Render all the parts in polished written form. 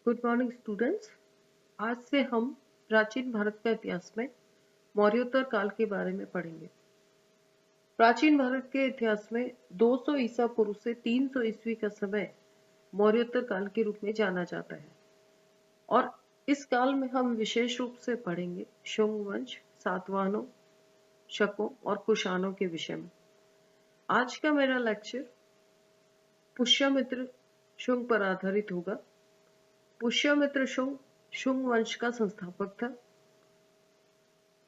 Good morning students. आज से हम प्राचीन भारत का इतिहास में मौर्योत्तर काल के बारे में पढ़ेंगे। प्राचीन भारत के इतिहास में 200 ईसा पूर्व से 300 ईस्वी का समय मौर्योत्तर काल के रूप में जाना जाता है और इस काल में हम विशेष रूप से पढ़ेंगे शुंग वंश, सातवाहनों, शकों और कुषाणों के विषय में। आज का मेरा लेक्चर पुष्यमित्र शुंग पर आधारित होगा। पुष्यमित्र शुंग शुंग वंश का संस्थापक था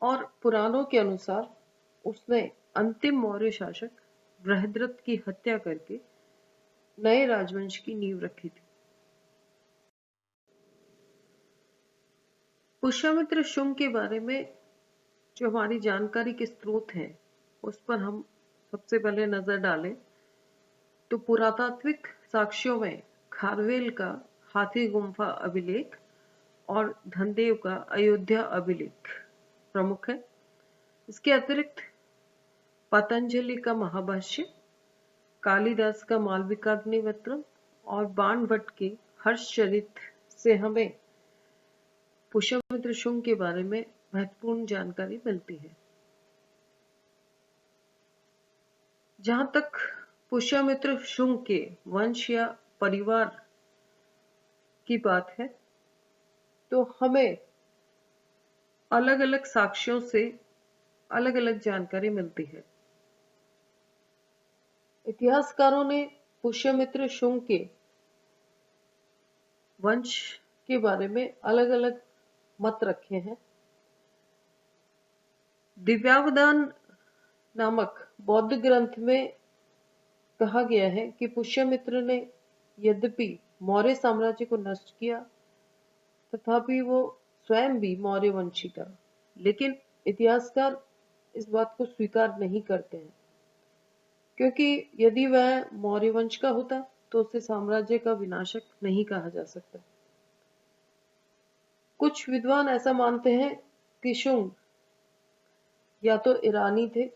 और पुराणों के अनुसार उसने अंतिम मौर्य शासक बृहद्रथ की हत्या करके नए राजवंश की नींव रखी थी। पुष्यमित्र शुंग के बारे में जो हमारी जानकारी के स्रोत हैं उस पर हम सबसे पहले नजर डालें तो पुरातात्विक साक्ष्यों में खारवेल का हाथी गुम्फा अभिलेख और धनदेव का अयोध्या अभिलेख प्रमुख है। इसके अतिरिक्त पतंजलि का महाभाष्य, कालिदास का मालविकाग्निमित्रम और बाणभट्ट के हर्षचरित से हमें पुष्यमित्र शुंग के बारे में महत्वपूर्ण जानकारी मिलती है। जहां तक पुष्यमित्र शुंग के वंश या परिवार की बात है तो हमें अलग अलग साक्ष्यों से अलग अलग जानकारी मिलती है। इतिहासकारों ने पुष्यमित्र शुंग के वंश के बारे में अलग अलग मत रखे हैं। दिव्यावदान नामक बौद्ध ग्रंथ में कहा गया है कि पुष्यमित्र ने यद्यपि मौर्य साम्राज्य को नष्ट किया तथापि वो स्वयं भी मौर्य वंशी था, लेकिन इतिहासकार इस बात को स्वीकार नहीं करते हैं क्योंकि यदि वह मौर्य वंश का होता तो उसे साम्राज्य का विनाशक नहीं कहा जा सकता। कुछ विद्वान ऐसा मानते हैं कि शुंग या तो ईरानी थे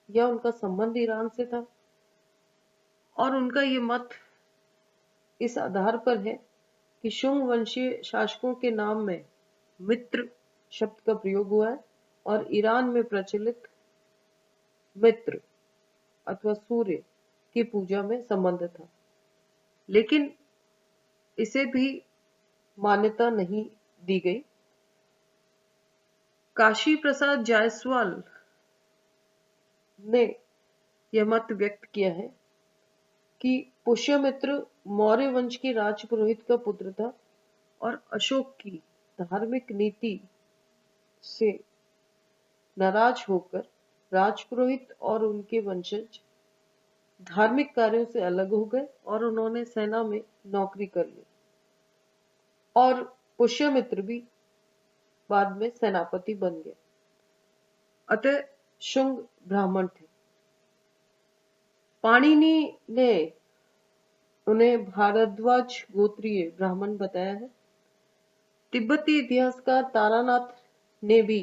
या उनका संबंध ईरान से था और उनका ये मत इस आधार पर है कि शुंग वंशीय शासकों के नाम में मित्र शब्द का प्रयोग हुआ है और ईरान में प्रचलित मित्र अथवा सूर्य की पूजा में संबंध था, लेकिन इसे भी मान्यता नहीं दी गई। काशी प्रसाद जायसवाल ने यह मत व्यक्त किया है कि पुष्यमित्र मौर्य वंश के राजपुरोहित का पुत्र था और अशोक की धार्मिक नीति से नाराज होकर राजपुरोहित और उनके वंशज धार्मिक कार्यों से अलग हो गए और उन्होंने सेना में नौकरी कर ली और पुष्यमित्र भी बाद में सेनापति बन गए। अतः शुंग ब्राह्मण थे। पाणिनि ने उन्हें भारद्वाज गोत्रीय ब्राह्मण बताया है। तिब्बती इतिहासकार तारानाथ ने भी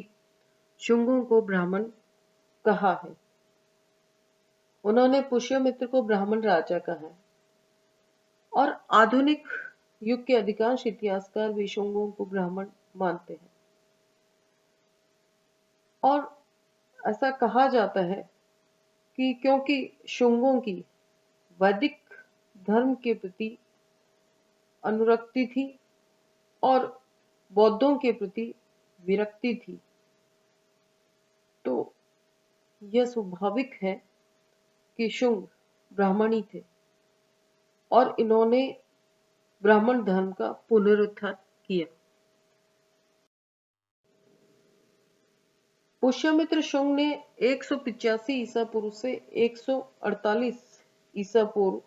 शुंगों को ब्राह्मण कहा है। उन्होंने पुष्यमित्र को ब्राह्मण राजा कहा है और आधुनिक युग के अधिकांश इतिहासकार भी शुंगों को ब्राह्मण मानते हैं और ऐसा कहा जाता है कि क्योंकि शुंगों की वैदिक धर्म के प्रति अनुरक्ति थी और बौद्धों के प्रति विरक्ति थी, तो यह स्वाभाविक है कि शुंग ब्राह्मणी थे और इन्होंने ब्राह्मण धर्म का पुनरुत्थान किया। पुष्यमित्र शुंग ने 185 ईसा पूर्व से 148 ईसा पूर्व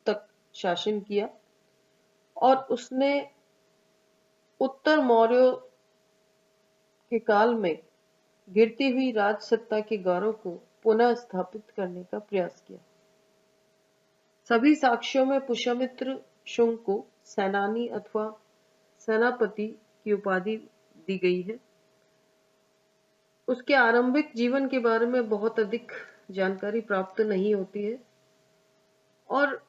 तक शासन किया और उसने उत्तर मौर्य के काल में गिरती हुई राज सत्ता के गौरव को पुनः स्थापित करने का प्रयास किया। सभी साक्ष्यों में पुष्यमित्र शुंग को सेनानी अथवा सेनापति की उपाधि दी गई है। उसके आरंभिक जीवन के बारे में बहुत अधिक जानकारी प्राप्त नहीं होती है और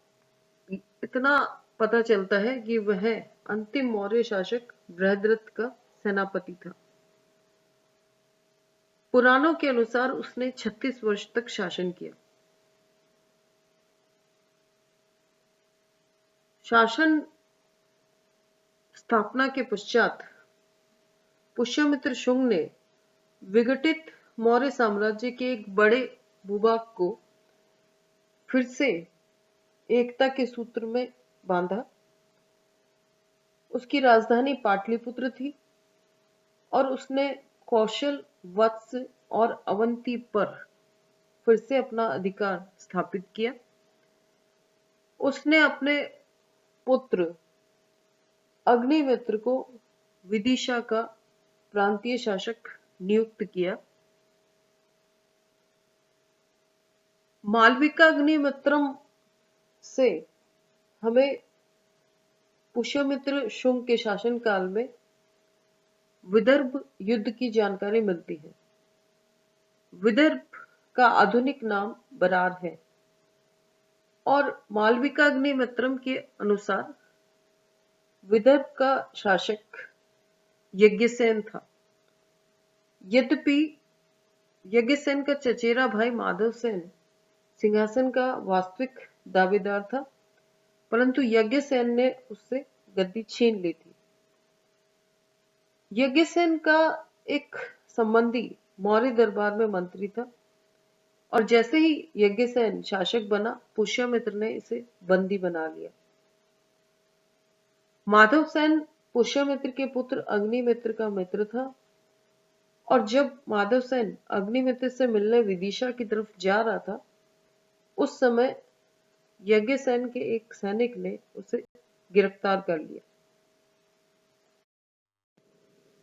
इतना पता चलता है कि वह अंतिम मौर्य शासक बृहद्रथ का सेनापति था। पुराणों के अनुसार उसने 36 वर्ष तक शासन किया। शासन स्थापना के पश्चात पुष्यमित्र शुंग ने विघटित मौर्य साम्राज्य के एक बड़े भूभाग को फिर से एकता के सूत्र में बांधा। उसकी राजधानी पाटलिपुत्र थी और उसने कौशल, वत्स और अवंती पर फिर से अपना अधिकार स्थापित किया। उसने अपने पुत्र अग्निमित्र को विदिशा का प्रांतीय शासक नियुक्त किया। मालविका अग्निमित्रम से हमें पुष्यमित्र शुंग के शासनकाल में विदर्भ युद्ध की जानकारी मिलती है। विदर्भ का आधुनिक नाम बरार है और मालविका अग्निमित्रम के अनुसार विदर्भ का शासक यज्ञसेन था। यद्यपि यज्ञसेन का चचेरा भाई माधवसेन सिंहासन का वास्तविक दावेदार था, परंतु यज्ञसेन ने उससे गद्दी छीन ली थी। यज्ञसेन का एक संबंधी मौर्य दरबार में मंत्री था और जैसे ही यज्ञसेन शासक बना, पुष्यमित्र ने इसे बंदी बना लिया। माधवसेन पुष्यमित्र के पुत्र अग्निमित्र का मित्र था और जब माधवसेन अग्निमित्र से मिलने विदिशा की तरफ जा रहा था, उस समय यज्ञसेन के एक सैनिक ने उसे गिरफ्तार कर लिया।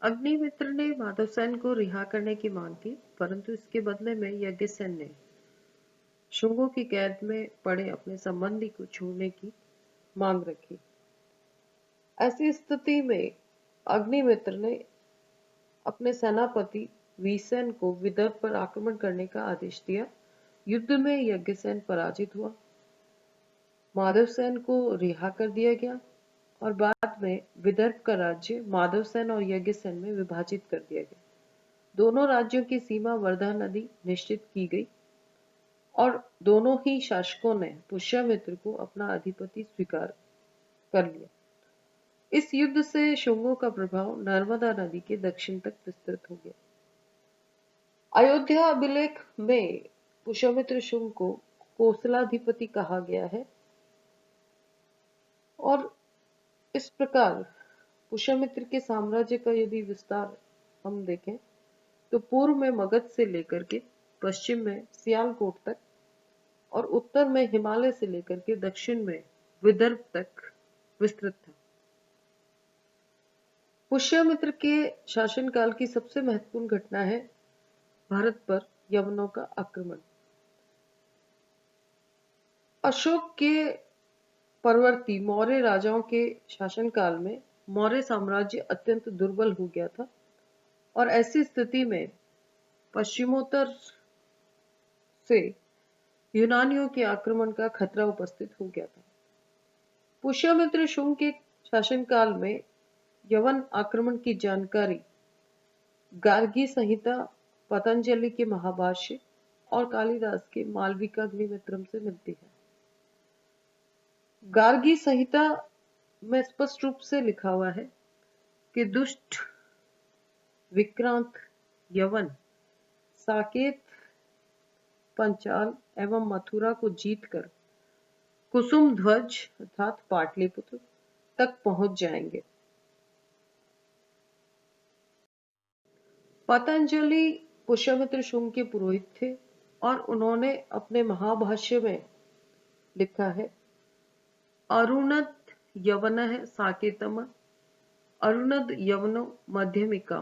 अग्निमित्र ने माधवसेन को रिहा करने की मांग की, परंतु इसके बदले में यज्ञसेन ने शुंगों की कैद में पड़े अपने संबंधी को छोड़ने की मांग रखी। ऐसी स्थिति में अग्निमित्र ने अपने सेनापति वीरसेन को विदर्भ पर आक्रमण करने का आदेश दिया। युद्ध में यज्ञसेन पराजित हुआ, माधवसेन को रिहा कर दिया गया और बाद में विदर्भ का राज्य माधवसेन और यज्ञसेन में विभाजित कर दिया गया। दोनों राज्यों की सीमा वर्धा नदी निश्चित की गई और दोनों ही शासकों ने पुष्यमित्र को अपना अधिपति स्वीकार कर लिया। इस युद्ध से शुंगों का प्रभाव नर्मदा नदी के दक्षिण तक विस्तृत हो गया। अयोध्या अभिलेख में पुष्यमित्र शुंग को कोसलाधिपति कहा गया है और इस प्रकार पुष्यमित्र के साम्राज्य का यदि विस्तार हम देखें तो पूर्व में मगध से लेकर के पश्चिम में सियालकोट तक और उत्तर में हिमालय से लेकर के दक्षिण में विदर्भ तक विस्तृत था। पुष्यमित्र के शासनकाल की सबसे महत्वपूर्ण घटना है भारत पर यवनों का आक्रमण। अशोक के परवर्ती मौर्य राजाओं के शासनकाल में मौर्य साम्राज्य अत्यंत दुर्बल हो गया था और ऐसी स्थिति में पश्चिमोत्तर से यूनानियों के आक्रमण का खतरा उपस्थित हो गया था। पुष्यमित्र शुंग के शासनकाल में यवन आक्रमण की जानकारी गार्गी संहिता, पतंजलि के महाभाष्य और कालिदास के मालविका अग्निमित्रम से मिलती है। गार्गी संहिता में स्पष्ट रूप से लिखा हुआ है कि दुष्ट विक्रांत यवन साकेत, पंचाल एवं मथुरा को जीतकर कुसुम ध्वज अर्थात पाटलिपुत्र तक पहुंच जाएंगे। पतंजलि पुष्यमित्र शुंग के पुरोहित थे और उन्होंने अपने महाभाष्य में लिखा है, अरुणद यवन साकेतम अरुणद यवनो मध्यमिका,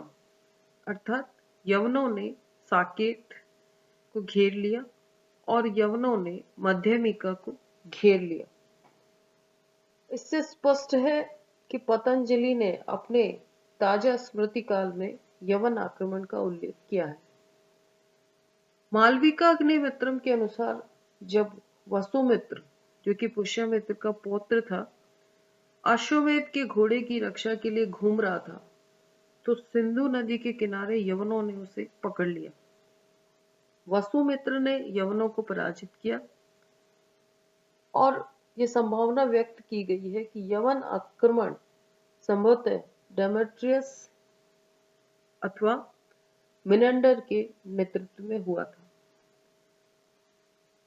अर्थात यवनों ने साकेत को घेर लिया और यवनों ने मध्यमिका को घेर लिया। इससे स्पष्ट है कि पतंजलि ने अपने ताजा स्मृति काल में यवन आक्रमण का उल्लेख किया है। मालविका अग्निमित्रम के अनुसार जब वसुमित्र, जो कि पुष्यमित्र का पौत्र था, अश्वमेध के घोड़े की रक्षा के लिए घूम रहा था तो सिंधु नदी के किनारे यवनों ने उसे पकड़ लिया। वसुमित्र ने यवनों को पराजित किया और ये संभावना व्यक्त की गई है कि यवन आक्रमण संभवतः डेमेट्रियस अथवा मिनेंडर के नेतृत्व में हुआ था।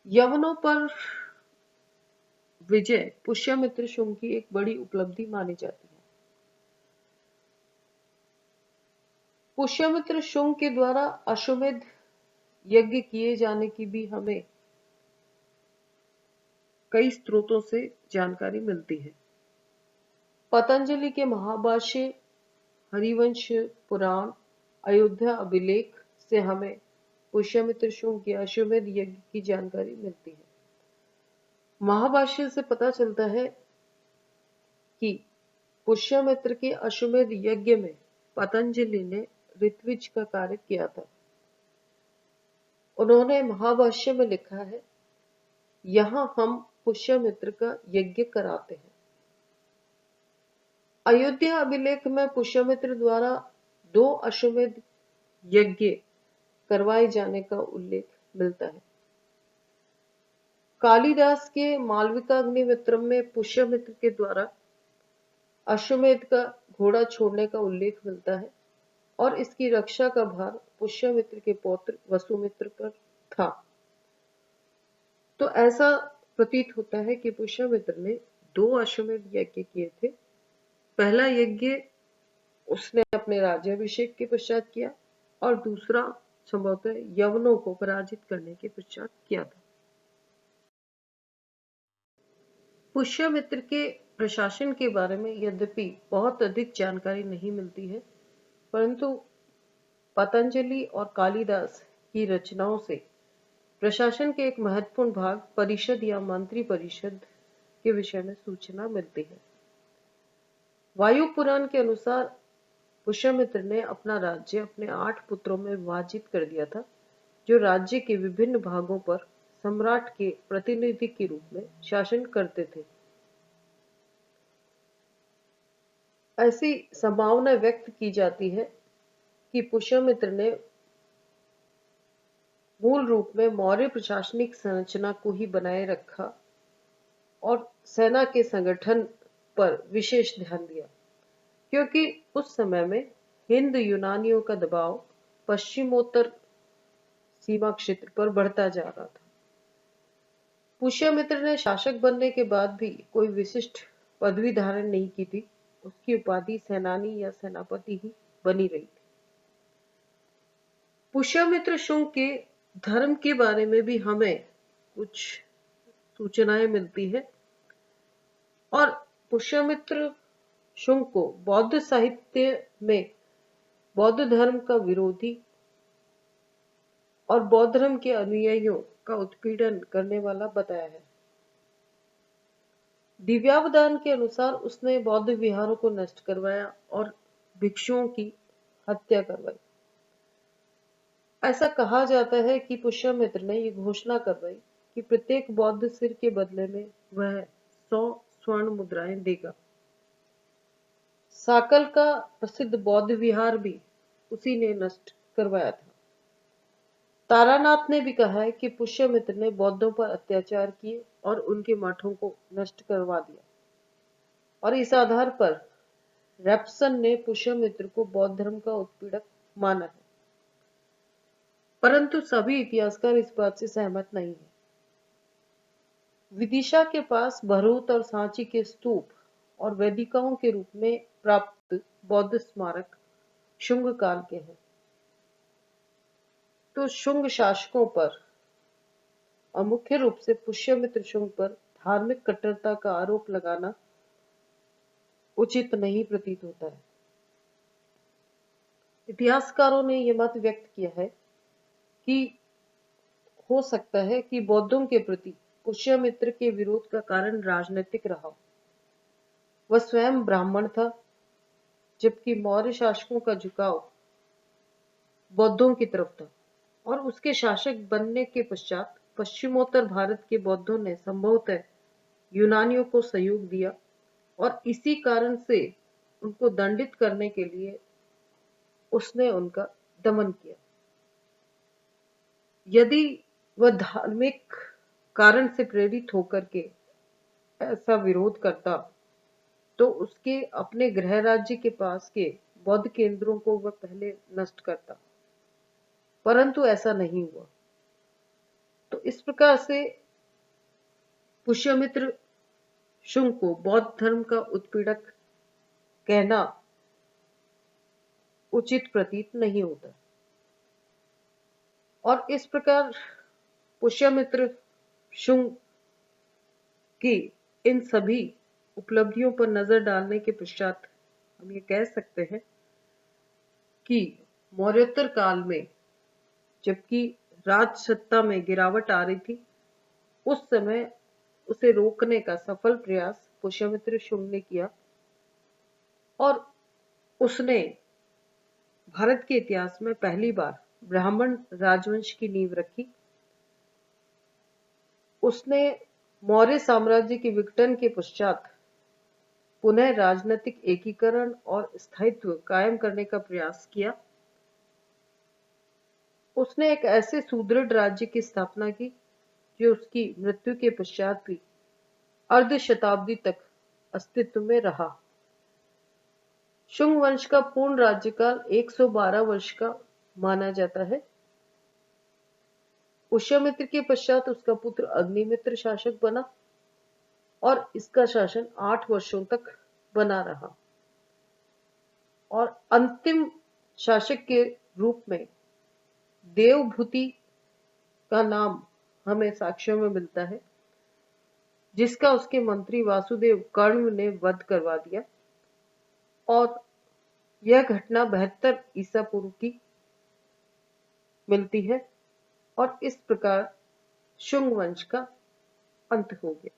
यवनों पर विजय पुष्यमित्र शुंग की एक बड़ी उपलब्धि मानी जाती है। पुष्यमित्र शुंग के द्वारा अश्वमेध यज्ञ किए जाने की भी हमें कई स्रोतों से जानकारी मिलती है। पतंजलि के महाभाष्य, हरिवंश पुराण, अयोध्या अभिलेख से हमें पुष्यमित्र शुंग के अश्वमेध यज्ञ की जानकारी मिलती है। महाभाष्य से पता चलता है कि पुष्यमित्र के अश्वमेध यज्ञ में पतंजलि ने ऋत्विज का कार्य किया था। उन्होंने महाभाष्य में लिखा है, यहां हम पुष्यमित्र का यज्ञ कराते हैं। अयोध्या अभिलेख में पुष्यमित्र द्वारा 2 अश्वमेध यज्ञ करवाए जाने का उल्लेख मिलता है। कालिदास के मालविकाग्निमित्रम में पुष्यमित्र के द्वारा अश्वमेध का घोड़ा छोड़ने का उल्लेख मिलता है और इसकी रक्षा का भार पुष्यमित्र के पौत्र वसुमित्र पर था। तो ऐसा प्रतीत होता है कि पुष्यमित्र ने 2 अश्वमेध यज्ञ किए थे। पहला यज्ञ उसने अपने राज्याभिषेक के पश्चात किया और दूसरा संभवतः यवनों को पराजित करने के पश्चात किया था। पुष्यमित्र के प्रशासन के बारे में यद्यपि बहुत अधिक जानकारी नहीं मिलती है, परंतु पतंजलि और कालिदास की रचनाओं से प्रशासन के एक महत्वपूर्ण भाग परिषद या मंत्री परिषद के विषय में सूचना मिलती है। वायु पुराण के अनुसार पुष्यमित्र ने अपना राज्य अपने 8 पुत्रों में विभाजित कर दिया था, जो राज्य के विभिन्न भागों पर सम्राट के प्रतिनिधि के रूप में शासन करते थे। ऐसी संभावना व्यक्त की जाती है कि पुष्यमित्र ने मूल रूप में मौर्य प्रशासनिक संरचना को ही बनाए रखा और सेना के संगठन पर विशेष ध्यान दिया, क्योंकि उस समय में हिंद यूनानियों का दबाव पश्चिमोत्तर सीमा क्षेत्र पर बढ़ता जा रहा था। पुष्यमित्र ने शासक बनने के बाद भी कोई विशिष्ट पदवी धारण नहीं की थी। उसकी उपाधि सेनानी या सेनापति ही बनी रही थी। पुष्यमित्र शुंग के धर्म के बारे में भी हमें कुछ सूचनाएं मिलती है और पुष्यमित्र शुंग को बौद्ध साहित्य में बौद्ध धर्म का विरोधी और बौद्ध धर्म के अनुयायियों का उत्पीड़न करने वाला बताया है। दिव्यावदान के अनुसार उसने बौद्ध विहारों को नष्ट करवाया और भिक्षुओं की हत्या करवाई। ऐसा कहा जाता है कि पुष्यमित्र ने यह घोषणा करवाई कि प्रत्येक बौद्ध सिर के बदले में वह 100 स्वर्ण मुद्राएं देगा। साकल का प्रसिद्ध बौद्ध विहार भी उसी ने नष्ट करवाया था। तारानाथ ने भी कहा है कि पुष्यमित्र ने बौद्धों पर अत्याचार किए और उनके मठों को नष्ट करवा दिया, और इस आधार पर रेप्सन ने पुष्यमित्र को बौद्ध धर्म का उत्पीड़क माना है। परंतु सभी इतिहासकार इस बात से सहमत नहीं है। विदिशा के पास भरूच और सांची के स्तूप और वेदिकाओं के रूप में प्राप्त बौद्ध स्मारक शुंग काल के हैं। तो शुंग शासकों पर और मुख्य रूप से पुष्यमित्र शुंग पर धार्मिक कट्टरता का आरोप लगाना उचित नहीं प्रतीत होता है। इतिहासकारों ने यह मत व्यक्त किया है कि हो सकता है कि बौद्धों के प्रति पुष्यमित्र के विरोध का कारण राजनीतिक रहा। वह स्वयं ब्राह्मण था, जबकि मौर्य शासकों का झुकाव बौद्धों की तरफ था, और उसके शासक बनने के पश्चात पश्चिमोत्तर भारत के बौद्धों ने संभवतः यूनानियों को सहयोग दिया और इसी कारण से उनको दंडित करने के लिए उसने उनका दमन किया। यदि वह धार्मिक कारण से प्रेरित होकर के ऐसा विरोध करता तो उसके अपने गृह राज्य के पास के बौद्ध केंद्रों को वह पहले नष्ट करता, परंतु ऐसा नहीं हुआ। तो इस प्रकार से पुष्यमित्र शुंग को बौद्ध धर्म का उत्पीड़क कहना उचित प्रतीत नहीं होता। और इस प्रकार पुष्यमित्र शुंग की इन सभी उपलब्धियों पर नजर डालने के पश्चात हम ये कह सकते हैं कि मौर्योत्तर काल में जबकि राज सत्ता में गिरावट आ रही थी, उस समय उसे रोकने का सफल प्रयास पुष्यमित्र शुंग ने किया और उसने भारत के इतिहास में पहली बार ब्राह्मण राजवंश की नींव रखी। उसने मौर्य साम्राज्य के विघटन के पश्चात पुनः राजनीतिक एकीकरण और स्थायित्व कायम करने का प्रयास किया। उसने एक ऐसे सुदृढ़ राज्य की स्थापना की जो उसकी मृत्यु के पश्चात भी अर्ध शताब्दी तक अस्तित्व में रहा। शुंग वंश का पूर्ण राज्यकाल 112 वर्ष का माना जाता है। पुष्यमित्र के पश्चात उसका पुत्र अग्निमित्र शासक बना और इसका शासन 8 वर्षों तक बना रहा और अंतिम शासक के रूप में देवभूति का नाम हमें साक्ष्यों में मिलता है, जिसका उसके मंत्री वासुदेव कर्ण ने वध करवा दिया। और यह घटना 72 ईसा पूर्व की मिलती है और इस प्रकार शुंग वंश का अंत हो गया।